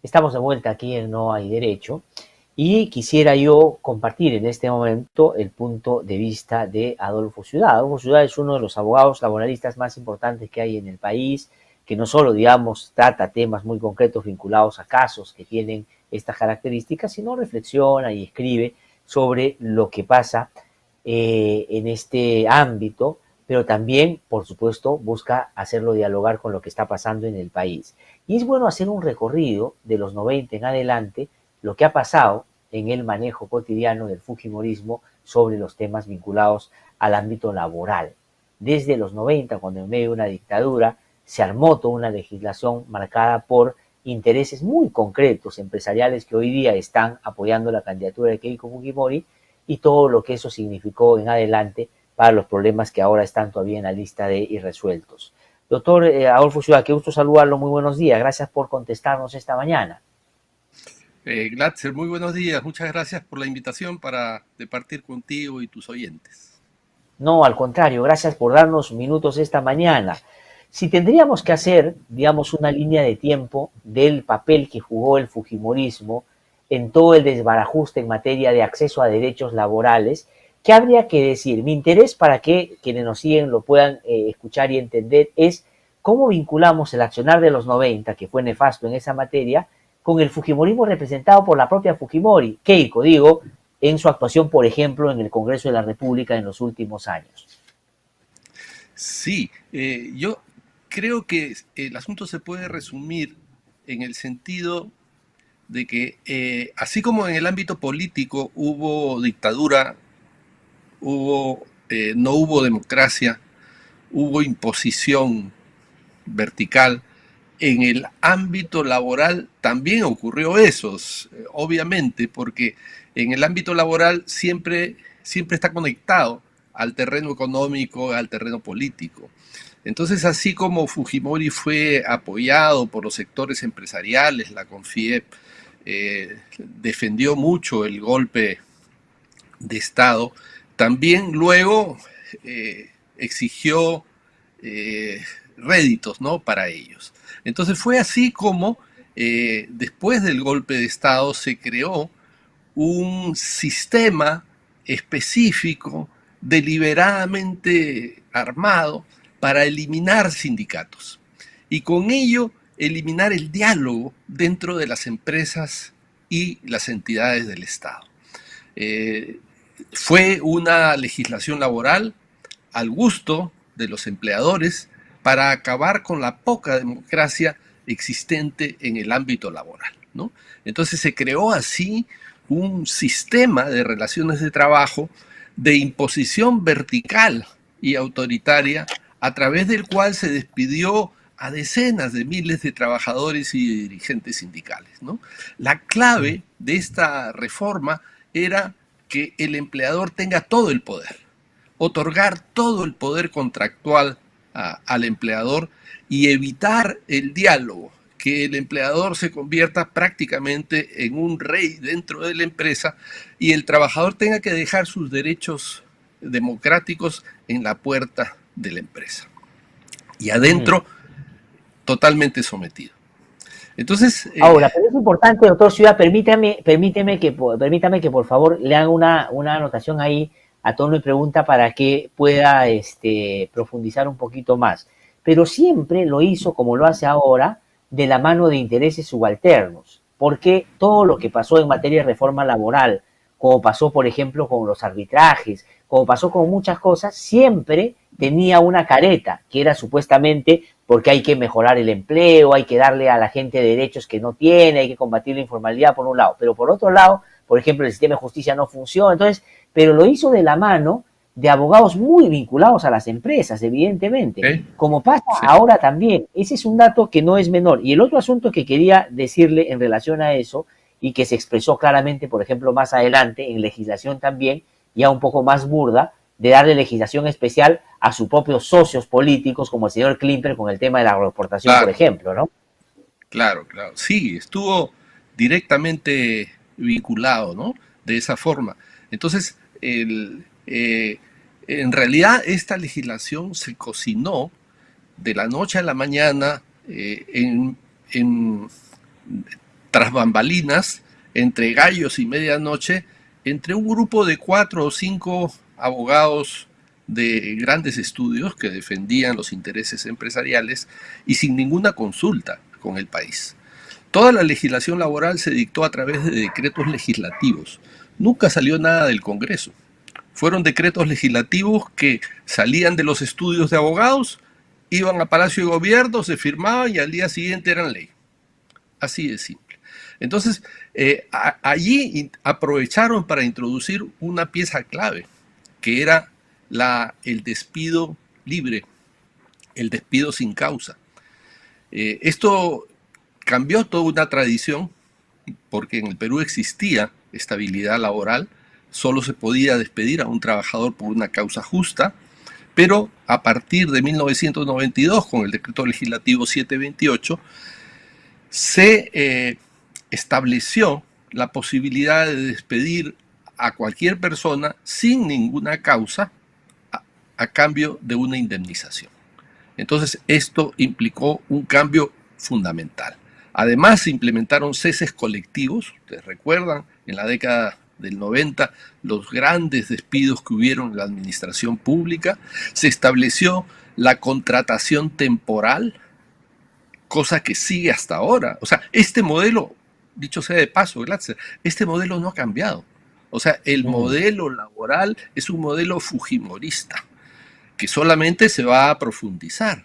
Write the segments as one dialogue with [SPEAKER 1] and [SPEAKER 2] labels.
[SPEAKER 1] Estamos de vuelta aquí en No Hay Derecho y quisiera yo compartir en este momento el punto de vista de Adolfo Ciudad. Adolfo Ciudad es uno de los abogados laboralistas más importantes que hay en el país, que no solo, digamos, trata temas muy concretos vinculados a casos que tienen estas características, sino reflexiona y escribe sobre lo que pasa en este ámbito, pero también, por supuesto, busca hacerlo dialogar con lo que está pasando en el país. Y es bueno hacer un recorrido de los 90 en adelante, lo que ha pasado en el manejo cotidiano del fujimorismo sobre los temas vinculados al ámbito laboral. Desde los 90, cuando en medio de una dictadura se armó toda una legislación marcada por intereses muy concretos empresariales que hoy día están apoyando la candidatura de Keiko Fujimori y todo lo que eso significó en adelante para los problemas que ahora están todavía en la lista de irresueltos. Doctor Adolfo Ciudad, qué gusto saludarlo, muy buenos días, gracias por contestarnos esta mañana.
[SPEAKER 2] Glatzer, muy buenos días, muchas gracias por la invitación para departir contigo y tus oyentes.
[SPEAKER 1] No, al contrario, gracias por darnos minutos esta mañana. Si tendríamos que hacer, digamos, una línea de tiempo del papel que jugó el fujimorismo en todo el desbarajuste en materia de acceso a derechos laborales, ¿qué habría que decir? Mi interés para que quienes nos siguen lo puedan escuchar y entender es cómo vinculamos el accionar de los 90, que fue nefasto en esa materia, con el fujimorismo representado por la propia Fujimori, Keiko, digo, en su actuación, por ejemplo, en el Congreso de la República en los últimos años.
[SPEAKER 2] Sí, yo creo que el asunto se puede resumir en el sentido de que así como en el ámbito político hubo dictadura, no hubo democracia, hubo imposición vertical, en el ámbito laboral también ocurrió eso, obviamente, porque en el ámbito laboral siempre está conectado al terreno económico, al terreno político. Entonces, así como Fujimori fue apoyado por los sectores empresariales, la CONFIEP defendió mucho el golpe de Estado, también luego exigió réditos, ¿no?, para ellos. Entonces fue así como después del golpe de Estado se creó un sistema específico, deliberadamente armado, para eliminar sindicatos. Y con ello eliminar el diálogo dentro de las empresas y las entidades del Estado. Eh, Fue una legislación laboral al gusto de los empleadores para acabar con la poca democracia existente en el ámbito laboral, ¿no? Entonces se creó así un sistema de relaciones de trabajo de imposición vertical y autoritaria a través del cual se despidió a decenas de miles de trabajadores y dirigentes sindicales, ¿no? La clave de esta reforma era que el empleador tenga todo el poder, otorgar todo el poder contractual al empleador y evitar el diálogo, que el empleador se convierta prácticamente en un rey dentro de la empresa y el trabajador tenga que dejar sus derechos democráticos en la puerta de la empresa. Y
[SPEAKER 1] Uh -huh.
[SPEAKER 2] adentro, totalmente sometido. Entonces,
[SPEAKER 1] Ahora, pero es importante, doctor Ciudad, permítame que por favor le haga una anotación ahí a tono y pregunta para que pueda profundizar un poquito más. Pero siempre lo hizo, como lo hace ahora, de la mano de intereses subalternos, porque todo lo que pasó en materia de reforma laboral, como pasó, por ejemplo, con los arbitrajes, como pasó con muchas cosas, siempre tenía una careta, que era supuestamente porque hay que mejorar el empleo, hay que darle a la gente derechos que no tiene, hay que combatir la informalidad por un lado, pero por otro lado, por ejemplo, el sistema de justicia no funciona, entonces, pero lo hizo de la mano de abogados muy vinculados a las empresas, evidentemente, como pasa
[SPEAKER 2] sí.
[SPEAKER 1] ahora también. Ese es un dato que no es menor. Y el otro asunto que quería decirle en relación a eso, y que se expresó claramente, por ejemplo, más adelante, en legislación también, ya un poco más burda, de darle legislación especial a sus propios socios políticos, como el señor Klimper con el tema de la agroexportación, por
[SPEAKER 2] Claro,
[SPEAKER 1] ejemplo, ¿no?
[SPEAKER 2] claro, claro. Sí, estuvo directamente vinculado, ¿no? De esa forma. Entonces, en realidad esta legislación se cocinó de la noche a la mañana en tras bambalinas, entre gallos y medianoche, entre un grupo de 4 o 5 abogados de grandes estudios que defendían los intereses empresariales y sin ninguna consulta con el país. Toda la legislación laboral se dictó a través de decretos legislativos. Nunca salió nada del Congreso. Fueron decretos legislativos que salían de los estudios de abogados, iban a Palacio de Gobierno, se firmaban y al día siguiente eran ley. Así de simple. Entonces, allí aprovecharon para introducir una pieza clave, que era el despido libre, el despido sin causa. Esto cambió toda una tradición, porque en el Perú existía estabilidad laboral, solo se podía despedir a un trabajador por una causa justa, pero a partir de 1992, con el decreto legislativo 728, se estableció la posibilidad de despedir a cualquier persona sin ninguna causa a cambio de una indemnización. Entonces, esto implicó un cambio fundamental. Además, se implementaron ceses colectivos. Ustedes recuerdan, en la década del 90, los grandes despidos que hubieron en la administración pública. Se estableció la contratación temporal, cosa que sigue hasta ahora. O sea, este modelo, dicho sea de paso, Glatzer, este modelo no ha cambiado. O sea, el modelo laboral es un modelo fujimorista, que solamente se va a profundizar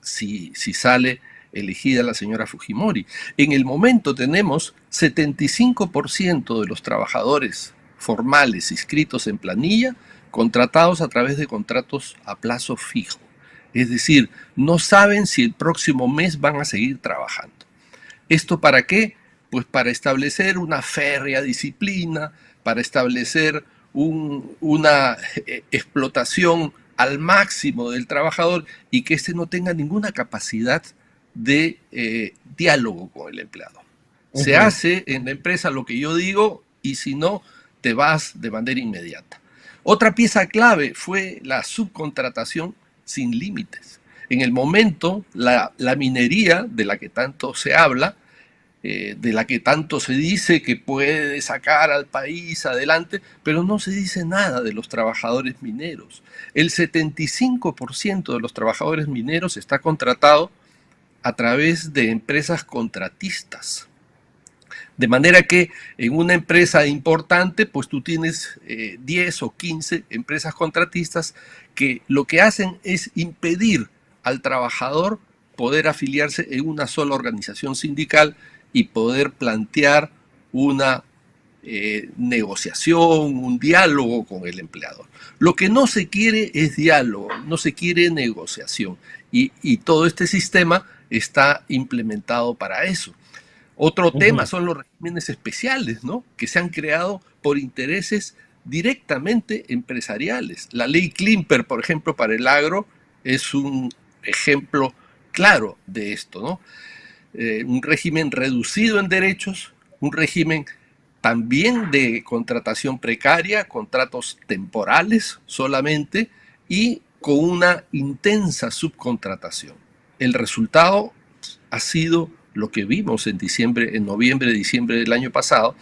[SPEAKER 2] si sale elegida la señora Fujimori. En el momento tenemos 75% de los trabajadores formales inscritos en planilla contratados a través de contratos a plazo fijo. Es decir, no saben si el próximo mes van a seguir trabajando. ¿Esto para qué? Pues para establecer una férrea disciplina, para establecer una explotación al máximo del trabajador y que éste no tenga ninguna capacidad de diálogo con el empleado. Se hace en la empresa lo que yo digo y si no, te vas de manera inmediata. Otra pieza clave fue la subcontratación sin límites. En el momento, la minería, de la que tanto se habla, de la que tanto se dice que puede sacar al país adelante, pero no se dice nada de los trabajadores mineros. El 75% de los trabajadores mineros está contratado a través de empresas contratistas. De manera que en una empresa importante, pues tú tienes 10 o 15 empresas contratistas que lo que hacen es impedir al trabajador poder afiliarse en una sola organización sindical y poder plantear una negociación, un diálogo con el empleador. Lo que no se quiere es diálogo, no se quiere negociación. Y todo este sistema está implementado para eso. Otro tema son los regímenes especiales, ¿no? Que se han creado por intereses directamente empresariales. La ley Klimper, por ejemplo, para el agro, es un ejemplo claro de esto, ¿no? Un régimen reducido en derechos, un régimen también de contratación precaria, contratos temporales solamente y con una intensa subcontratación. El resultado ha sido lo que vimos en noviembre, diciembre del año pasado,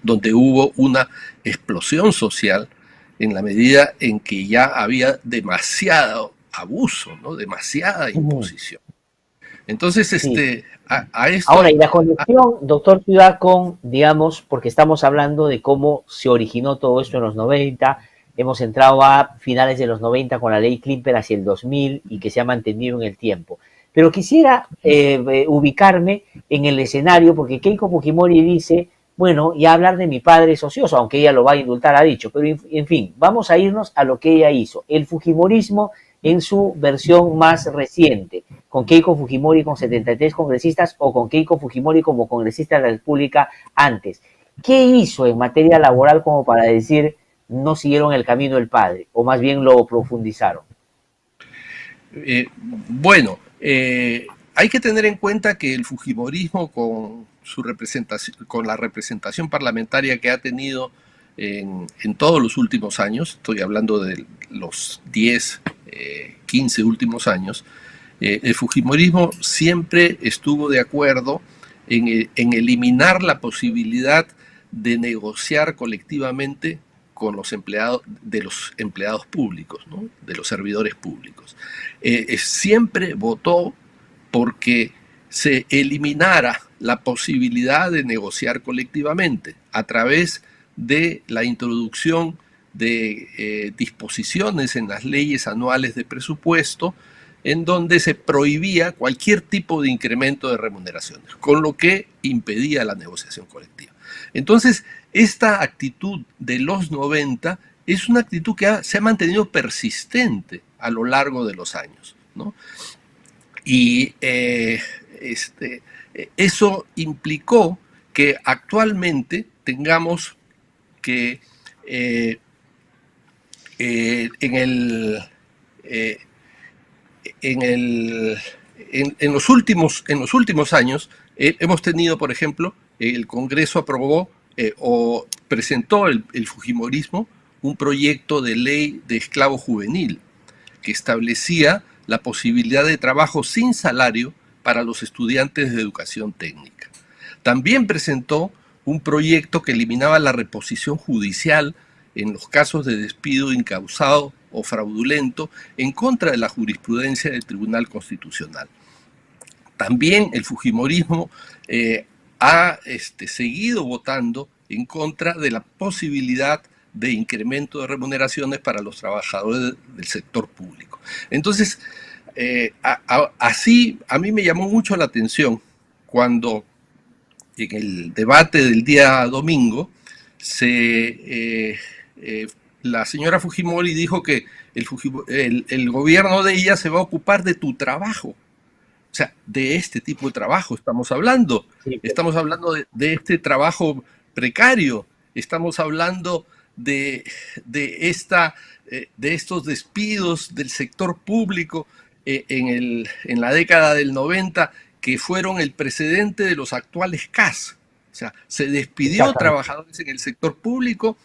[SPEAKER 2] donde hubo una explosión social en la medida en que ya había demasiado abuso, ¿no? Demasiada imposición. Entonces, a esto...
[SPEAKER 1] Ahora, y la conexión, doctor Ciudad, con, digamos, porque estamos hablando de cómo se originó todo esto en los 90, hemos entrado a finales de los 90 con la ley Klimper hacia el 2000 y que se ha mantenido en el tiempo. Pero quisiera ubicarme en el escenario, porque Keiko Fujimori dice, bueno, y hablar de mi padre es ocioso, aunque ella lo va a indultar, ha dicho, pero en fin, vamos a irnos a lo que ella hizo. El fujimorismo en su versión más reciente, con Keiko Fujimori con 73 congresistas o con Keiko Fujimori como congresista de la República antes. ¿Qué hizo en materia laboral como para decir no siguieron el camino del padre, o más bien lo profundizaron?
[SPEAKER 2] Hay que tener en cuenta que el fujimorismo con su representación, con la representación parlamentaria que ha tenido en todos los últimos años, estoy hablando de los 10, 15 últimos años, El fujimorismo siempre estuvo de acuerdo en eliminar la posibilidad de negociar colectivamente con los empleados, de los empleados públicos, ¿no? De los servidores públicos. Siempre votó porque se eliminara la posibilidad de negociar colectivamente a través de la introducción de disposiciones en las leyes anuales de presupuesto en donde se prohibía cualquier tipo de incremento de remuneraciones, con lo que impedía la negociación colectiva. Entonces, esta actitud de los 90 es una actitud que se ha mantenido persistente a lo largo de los años, ¿no? Y eso implicó que actualmente tengamos que en los últimos años hemos tenido, por ejemplo, el Congreso aprobó o presentó el Fujimorismo un proyecto de ley de esclavo juvenil que establecía la posibilidad de trabajo sin salario para los estudiantes de educación técnica. También presentó un proyecto que eliminaba la reposición judicial en los casos de despido incausado o fraudulento en contra de la jurisprudencia del Tribunal Constitucional. También el fujimorismo ha seguido votando en contra de la posibilidad de incremento de remuneraciones para los trabajadores del sector público. Entonces, así a mí me llamó mucho la atención cuando en el debate del día domingo la señora Fujimori dijo que el gobierno de ella se va a ocupar de tu trabajo. O sea, de este tipo de trabajo estamos hablando. Sí, estamos hablando de este trabajo precario. Estamos hablando de estos despidos del sector público en la década del 90 que fueron el precedente de los actuales CAS. O sea, se despidió trabajadores en el sector público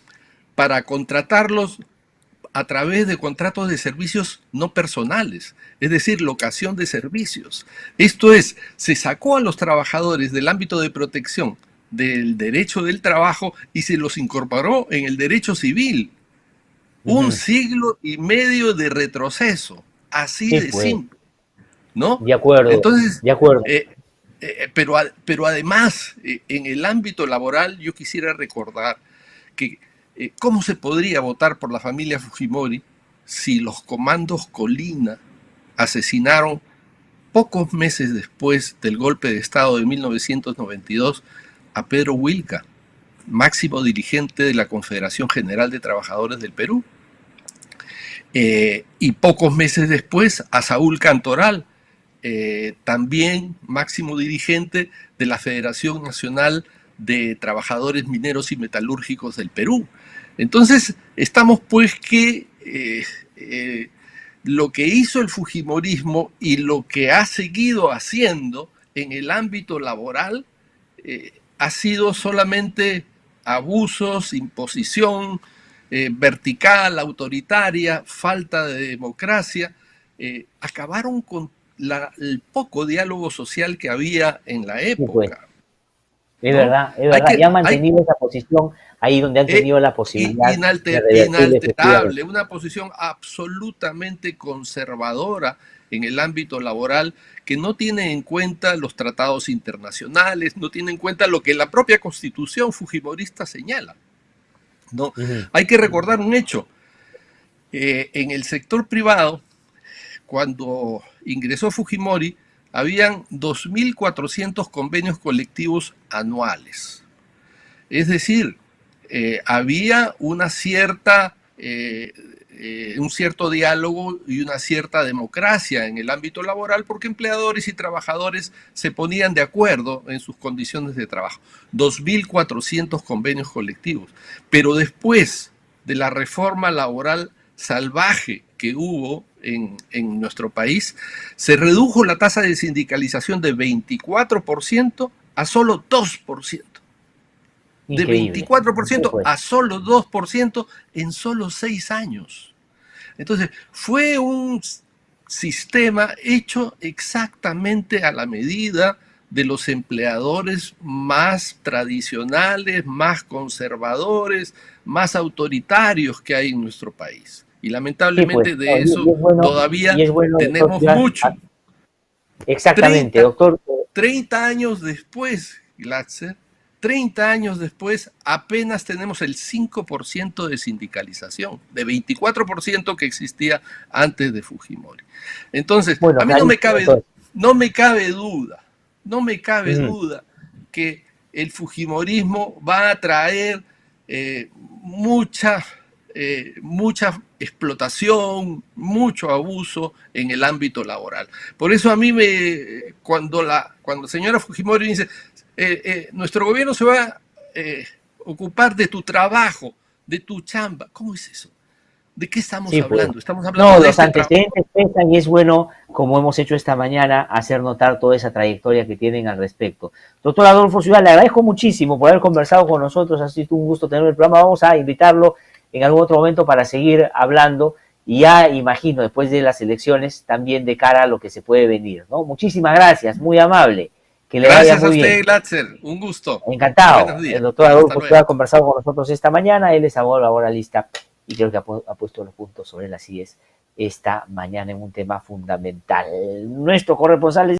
[SPEAKER 2] para contratarlos a través de contratos de servicios no personales, es decir, locación de servicios. Esto es, se sacó a los trabajadores del ámbito de protección del derecho del trabajo y se los incorporó en el derecho civil. Un siglo y medio de retroceso, así de simple, ¿no?
[SPEAKER 1] De acuerdo.
[SPEAKER 2] Entonces,
[SPEAKER 1] de acuerdo.
[SPEAKER 2] Pero además, en el ámbito laboral, yo quisiera recordar que ¿cómo se podría votar por la familia Fujimori si los comandos Colina asesinaron pocos meses después del golpe de Estado de 1992 a Pedro Wilca, máximo dirigente de la Confederación General de Trabajadores del Perú? Y pocos meses después a Saúl Cantoral, también máximo dirigente de la Federación Nacional de Trabajadores Mineros y Metalúrgicos del Perú. Entonces, estamos pues que lo que hizo el fujimorismo y lo que ha seguido haciendo en el ámbito laboral ha sido solamente abusos, imposición vertical, autoritaria, falta de democracia. Acabaron con el poco diálogo social que había en la época.
[SPEAKER 1] Pues. Es verdad, y han mantenido esa posición ahí donde han tenido la posibilidad
[SPEAKER 2] inalterable, una posición absolutamente conservadora en el ámbito laboral que no tiene en cuenta los tratados internacionales, no tiene en cuenta lo que la propia Constitución fujimorista señala, ¿no? Hay que recordar un hecho. En el sector privado, cuando ingresó Fujimori, habían 2.400 convenios colectivos anuales. Es decir, había una cierta, un cierto diálogo y una cierta democracia en el ámbito laboral porque empleadores y trabajadores se ponían de acuerdo en sus condiciones de trabajo. 2.400 convenios colectivos. Pero después de la reforma laboral salvaje que hubo en nuestro país, se redujo la tasa de sindicalización de 24% a solo 2%. Increíble. De 24% a solo 2% en solo 6 años. Entonces, fue un sistema hecho exactamente a la medida de los empleadores más tradicionales, más conservadores, más autoritarios que hay en nuestro país. Y
[SPEAKER 1] Sí, pues,
[SPEAKER 2] lamentablemente
[SPEAKER 1] no,
[SPEAKER 2] de eso
[SPEAKER 1] y
[SPEAKER 2] todavía
[SPEAKER 1] es bueno, doctor
[SPEAKER 2] tenemos
[SPEAKER 1] Ciudad,
[SPEAKER 2] mucho.
[SPEAKER 1] exactamente,
[SPEAKER 2] 30,
[SPEAKER 1] doctor.
[SPEAKER 2] 30 años después, Glatzer, 30 años después, apenas tenemos el 5% de sindicalización, de 24% que existía antes de Fujimori. Entonces, a
[SPEAKER 1] Bueno,
[SPEAKER 2] mí no me
[SPEAKER 1] clarísimo,
[SPEAKER 2] cabe,
[SPEAKER 1] doctor.
[SPEAKER 2] no me cabe duda, no me cabe
[SPEAKER 1] Ujú.
[SPEAKER 2] duda que el Fujimorismo va a traer mucha mucha explotación, mucho abuso en el ámbito laboral. Por eso a mí cuando la señora Fujimori dice, nuestro gobierno se va a ocupar de tu trabajo, de tu chamba, ¿cómo es eso? ¿De qué estamos
[SPEAKER 1] Sí, pues.
[SPEAKER 2] hablando? Estamos hablando
[SPEAKER 1] No,
[SPEAKER 2] de
[SPEAKER 1] los
[SPEAKER 2] este trabajo.
[SPEAKER 1] antecedentes pesan y es bueno, como hemos hecho esta mañana, hacer notar toda esa trayectoria que tienen al respecto. Doctor Adolfo Ciudad, le agradezco muchísimo por haber conversado con nosotros, ha sido un gusto tener el programa. Vamos a invitarlo en algún otro momento para seguir hablando y ya imagino, después de las elecciones, también de cara a lo que se puede venir, ¿no? Muchísimas gracias, muy amable, que le vaya
[SPEAKER 2] Gracias a
[SPEAKER 1] muy bien.
[SPEAKER 2] usted, Glatzer. Un gusto. Buenos
[SPEAKER 1] Encantado. El
[SPEAKER 2] días.
[SPEAKER 1] doctor
[SPEAKER 2] Hasta
[SPEAKER 1] Adolfo Ciudad
[SPEAKER 2] luego.
[SPEAKER 1] ha conversado con nosotros esta mañana, él es abogado laboralista y creo que ha puesto los puntos sobre las IES esta mañana en un tema fundamental. Nuestro corresponsal